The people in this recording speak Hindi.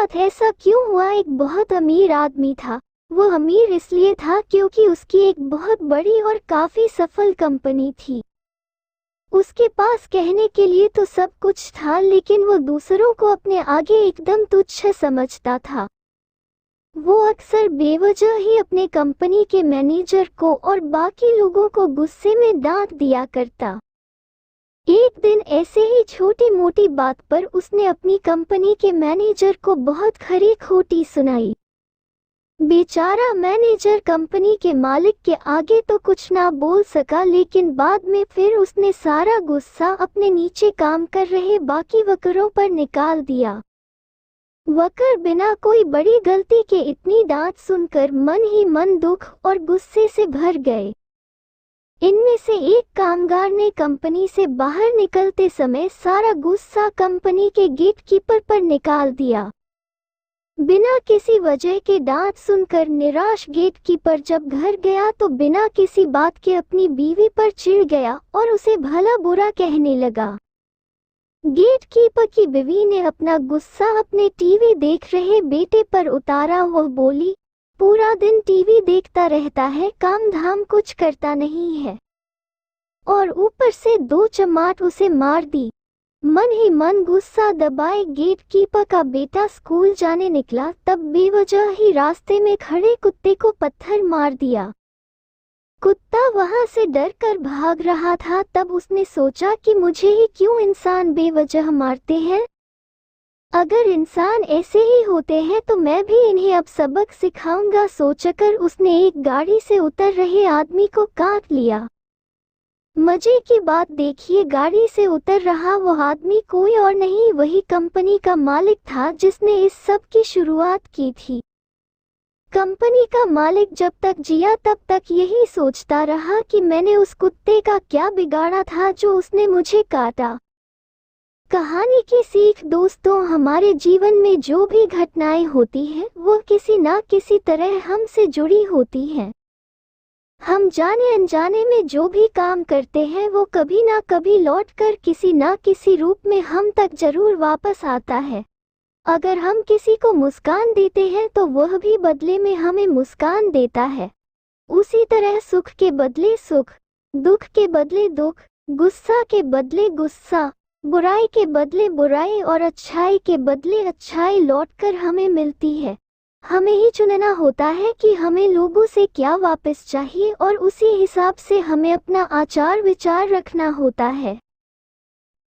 साथ ऐसा क्यों हुआ? एक बहुत अमीर आदमी था। वो अमीर इसलिए था क्योंकि उसकी एक बहुत बड़ी और काफी सफल कंपनी थी। उसके पास कहने के लिए तो सब कुछ था, लेकिन वो दूसरों को अपने आगे एकदम तुच्छ समझता था। वो अक्सर बेवजह ही अपने कंपनी के मैनेजर को और बाकी लोगों को गुस्से में डांट दिया करता। एक दिन ऐसे ही छोटी मोटी बात पर उसने अपनी कंपनी के मैनेजर को बहुत खरी खोटी सुनाई। बेचारा मैनेजर कंपनी के मालिक के आगे तो कुछ ना बोल सका, लेकिन बाद में फिर उसने सारा गुस्सा अपने नीचे काम कर रहे बाकी वर्करों पर निकाल दिया। वर्कर बिना कोई बड़ी गलती के इतनी डांट सुनकर मन ही मन दुख और गुस्से से भर गए। इनमें से एक कामगार ने कंपनी से बाहर निकलते समय सारा गुस्सा कंपनी के गेटकीपर पर निकाल दिया। बिना किसी वजह के डांट सुनकर निराश गेटकीपर जब घर गया तो बिना किसी बात के अपनी बीवी पर चिढ़ गया और उसे भला बुरा कहने लगा। गेटकीपर की बीवी ने अपना गुस्सा अपने टीवी देख रहे बेटे पर उतारा। वह बोली, पूरा दिन टीवी देखता रहता है, काम धाम कुछ करता नहीं है, और ऊपर से 2 चमाट उसे मार दी। मन ही मन गुस्सा दबाए गेटकीपर का बेटा स्कूल जाने निकला, तब बेवजह ही रास्ते में खड़े कुत्ते को पत्थर मार दिया। कुत्ता वहां से डर कर भाग रहा था। तब उसने सोचा कि मुझे ही क्यों इंसान बेवजह मारते हैं। अगर इंसान ऐसे ही होते हैं तो मैं भी इन्हें अब सबक सिखाऊंगा, सोचकर उसने एक गाड़ी से उतर रहे आदमी को काट लिया। मजे की बात देखिए, गाड़ी से उतर रहा वो आदमी कोई और नहीं, वही कंपनी का मालिक था जिसने इस सब की शुरुआत की थी। कंपनी का मालिक जब तक जिया तब तक यही सोचता रहा कि मैंने उस कुत्ते का क्या बिगाड़ा था जो उसने मुझे काटा। कहानी की सीख दोस्तों, हमारे जीवन में जो भी घटनाएं होती हैं वो किसी ना किसी तरह हमसे जुड़ी होती हैं। हम जाने अनजाने में जो भी काम करते हैं वो कभी ना कभी लौटकर किसी ना किसी रूप में हम तक जरूर वापस आता है। अगर हम किसी को मुस्कान देते हैं तो वह भी बदले में हमें मुस्कान देता है। उसी तरह सुख के बदले सुख, दुख के बदले दुख, गुस्सा के बदले गुस्सा, बुराई के बदले बुराई और अच्छाई के बदले अच्छाई लौटकर हमें मिलती है। हमें ही चुनना होता है कि हमें लोगों से क्या वापस चाहिए और उसी हिसाब से हमें अपना आचार विचार रखना होता है।